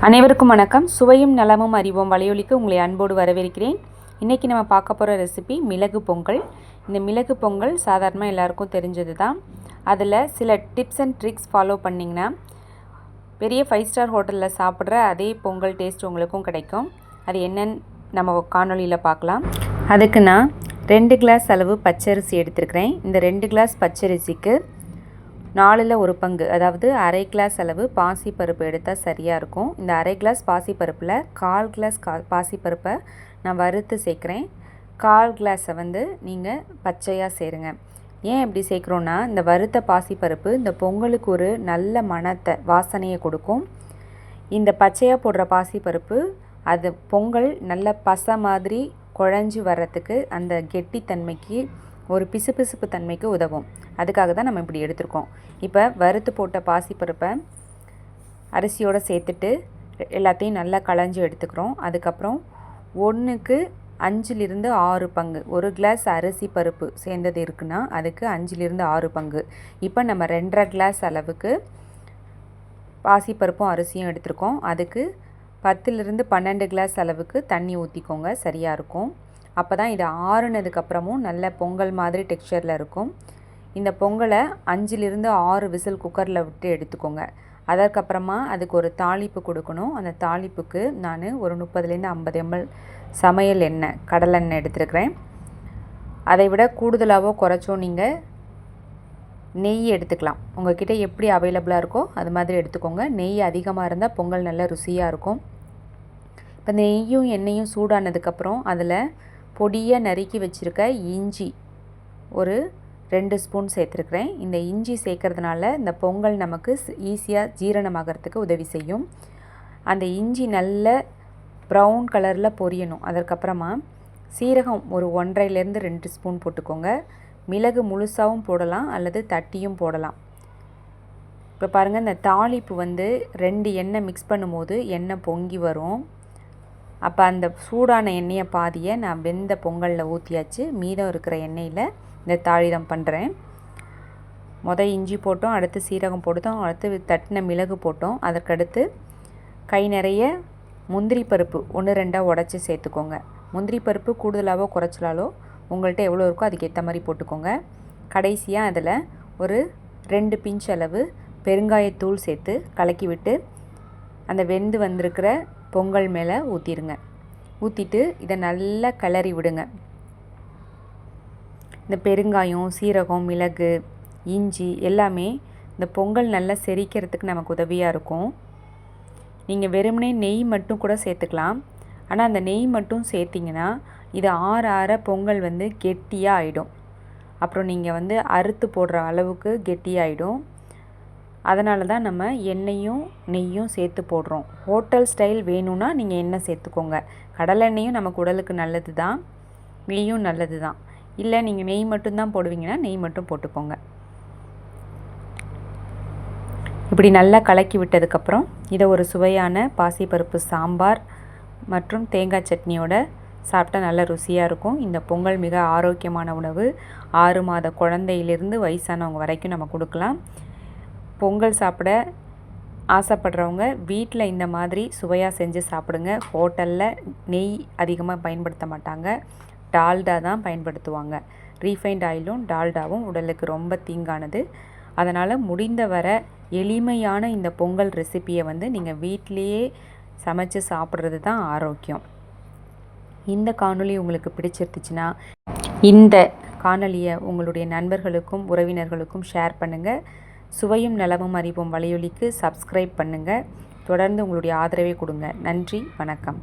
அனைவருக்கும் வணக்கம். சுவையும் நலமும் அறிவோம் வலையொலிக்கு உங்களை அன்போடு வரவேற்கிறேன். இன்றைக்கி நம்ம பார்க்க போகிற ரெசிபி மிளகு பொங்கல். இந்த மிளகு பொங்கல் சாதாரணமாக எல்லாருக்கும் தெரிஞ்சது தான். அதில் சில டிப்ஸ் அண்ட் ட்ரிக்ஸ் ஃபாலோ பண்ணிங்கன்னா பெரிய 5 ஸ்டார் ஹோட்டலில் சாப்பிட்ற அதே பொங்கல் டேஸ்ட் உங்களுக்கும் கிடைக்கும். அது என்னன்னு நம்ம காணொலியில் பார்க்கலாம். அதுக்கு நான் 2 கிளாஸ் அளவு பச்சரிசி எடுத்துருக்கிறேன். இந்த 2 கிளாஸ் பச்சரிசிக்கு 4ல் 1 பங்கு, அதாவது அரை கிளாஸ் அளவு பாசிப்பருப்பு எடுத்தால் சரியாக இருக்கும். இந்த அரை கிளாஸ் பாசிப்பருப்பில் 1/4 கிளாஸ் பாசிப்பருப்பை நான் வறுத்து சேர்க்குறேன். 1/4 கிளாஸை நீங்கள் பச்சையாக சேருங்க. ஏன் இப்படி சேர்க்குறோன்னா, இந்த வறுத்த பாசிப்பருப்பு இந்த பொங்கலுக்கு ஒரு நல்ல மணத்தை வாசனையை கொடுக்கும். இந்த பச்சையாக போடுற பாசிப்பருப்பு அது பொங்கல் நல்ல பசை மாதிரி குழஞ்சி வர்றதுக்கு, அந்த கெட்டித்தன்மைக்கு, ஒரு பிசுபிசுப்பு தன்மைக்கு உதவும். அதுக்காக தான் நம்ம இப்படி எடுத்துருக்கோம். இப்போ வறுத்து போட்ட பாசிப்பருப்பை அரிசியோடு சேர்த்துட்டு எல்லாத்தையும் நல்லா களைஞ்சி எடுத்துக்கிறோம். அதுக்கப்புறம் 1க்கு 5லிருந்து 6 பங்கு, 1 கிளாஸ் அரிசி பருப்பு சேர்ந்தது இருக்குன்னா அதுக்கு 5லிருந்து 6 பங்கு. இப்போ நம்ம 2.5 கிளாஸ் அளவுக்கு பாசிப்பருப்பும் அரிசியும் எடுத்துருக்கோம். அதுக்கு 10லிருந்து 12 கிளாஸ் அளவுக்கு தண்ணி ஊற்றிக்கோங்க, சரியாக இருக்கும். அப்போ தான் இது ஆறுனதுக்கப்புறமும் நல்ல பொங்கல் மாதிரி டெக்ஸ்சரில் இருக்கும். இந்த பொங்கலை 5லிருந்து 6 விசில் குக்கரில் விட்டு எடுத்துக்கோங்க. அதற்கப்புறமா அதுக்கு ஒரு தாளிப்பு கொடுக்கணும். அந்த தாளிப்புக்கு நான் ஒரு 30லேருந்து 50 ml சமையல் எண்ணெய், கடலெண்ணெய் எடுத்துருக்கிறேன். அதை விட கூடுதலாகவோ குறைச்சோ நீங்கள் நெய் எடுத்துக்கலாம். உங்கள் கிட்டே எப்படி அவைலபிளாக இருக்கோ அது மாதிரி எடுத்துக்கோங்க. நெய் அதிகமாக இருந்தால் பொங்கல் நல்ல ருசியாக இருக்கும். இப்போ நெய்யும் எண்ணெயும் சூடானதுக்கப்புறம் அதில் பொடியாக நறுக்கி வச்சுருக்க இஞ்சி ஒரு 2 ஸ்பூன் சேர்த்துருக்குறேன். இந்த இஞ்சி சேர்க்கறதுனால இந்த பொங்கல் நமக்கு ஈஸியாக ஜீரணமாகறதுக்கு உதவி செய்யும். அந்த இஞ்சி நல்ல ப்ரௌன் கலரில் பொரியணும். அதற்கப்புறமா சீரகம் ஒரு 1.5லேருந்து 2 ஸ்பூன் போட்டுக்கோங்க. மிளகு முழுசாகவும் போடலாம் அல்லது தட்டியும் போடலாம். இப்போ பாருங்கள், இந்த தாளிப்பு 2 எண்ணெய் மிக்ஸ் பண்ணும்போது எண்ணெய் பொங்கி வரும். அப்போ அந்த சூடான எண்ணெயை பாதியை நான் வெந்த பொங்கலில் ஊற்றியாச்சு. மீதம் இருக்கிற எண்ணெயில் இந்த தாளிதம் பண்ணுறேன். இஞ்சி போட்டோம், அடுத்து சீரகம் போட்டோம், அடுத்து தட்டின மிளகு போட்டோம். அதற்கடுத்து கை நிறைய முந்திரி பருப்பு 1-2 உடச்சி சேர்த்துக்கோங்க. முந்திரி பருப்பு கூடுதலாகவோ குறைச்சலாலோ உங்கள்கிட்ட எவ்வளோ இருக்கோ அதுக்கேற்ற மாதிரி போட்டுக்கோங்க. கடைசியாக அதில் ஒரு 2 பிஞ்ச் அளவு பெருங்காயத்தூள் சேர்த்து கலக்கி விட்டு அந்த வெந்து வந்திருக்கிற பொங்கல் மேலே ஊற்றிடுங்க. ஊற்றிட்டு இதை நல்லா கிளறி விடுங்க. இந்த பெருங்காயம், சீரகம், மிளகு, இஞ்சி எல்லாமே இந்த பொங்கல் நல்லா செரிக்கிறதுக்கு நமக்கு உதவியாக இருக்கும். நீங்கள் வெறுமனே நெய் மட்டும் கூட சேர்த்துக்கலாம். ஆனால் அந்த நெய் மட்டும் சேர்த்திங்கன்னா இது ஆற பொங்கல் கெட்டியாக ஆகிடும். அப்புறம் நீங்கள் அறுத்து போடுற அளவுக்கு கெட்டியாகிடும். அதனால தான் நம்ம எண்ணெயும் நெய்யும் சேர்த்து போடுறோம். ஹோட்டல் ஸ்டைல் வேணும்னா நீங்கள் எண்ணெய் சேர்த்துக்கோங்க. கடலெண்ணெயும் நமக்கு உடலுக்கு நல்லது தான், நெய்யும் நல்லது தான். இல்லை நீங்கள் நெய் மட்டும்தான் போடுவீங்கன்னா நெய் மட்டும் போட்டுக்கோங்க. இப்படி நல்லா கலக்கி விட்டதுக்கப்புறம் இதை ஒரு சுவையான பாசிப்பருப்பு சாம்பார் மற்றும் தேங்காய் சட்னியோட சாப்பிட்டா நல்ல ருசியாக இருக்கும். இந்த பொங்கல் மிக ஆரோக்கியமான உணவு. 6 மாத குழந்தையிலிருந்து வயசானவங்க வரைக்கும் நம்ம கொடுக்கலாம். பொங்கல் சாப்பிட ஆசைப்படுறவங்க வீட்டில் இந்த மாதிரி சுவையாக செஞ்சு சாப்பிடுங்க. ஹோட்டலில் நெய் அதிகமாக பயன்படுத்த மாட்டாங்க, டால்டா தான் பயன்படுத்துவாங்க. ரீஃபைண்ட் ஆயிலும் டால்டாவும் உடலுக்கு ரொம்ப தீங்கானது. அதனால் முடிந்த வர எளிமையான இந்த பொங்கல் ரெசிப்பியை நீங்கள் வீட்டிலையே சமைச்சு சாப்பிட்றது தான் ஆரோக்கியம். இந்த காணொளி உங்களுக்கு பிடிச்சிருந்துச்சுன்னா இந்த காணொளியை உங்களுடைய நண்பர்களுக்கும் உறவினர்களுக்கும் ஷேர் பண்ணுங்கள். சுவையும் நலமும் அறிவோம் வலையொலிக்கு சப்ஸ்கிரைப் பண்ணுங்கள். தொடர்ந்து உங்களுடைய ஆதரவை கொடுங்க. நன்றி, வணக்கம்.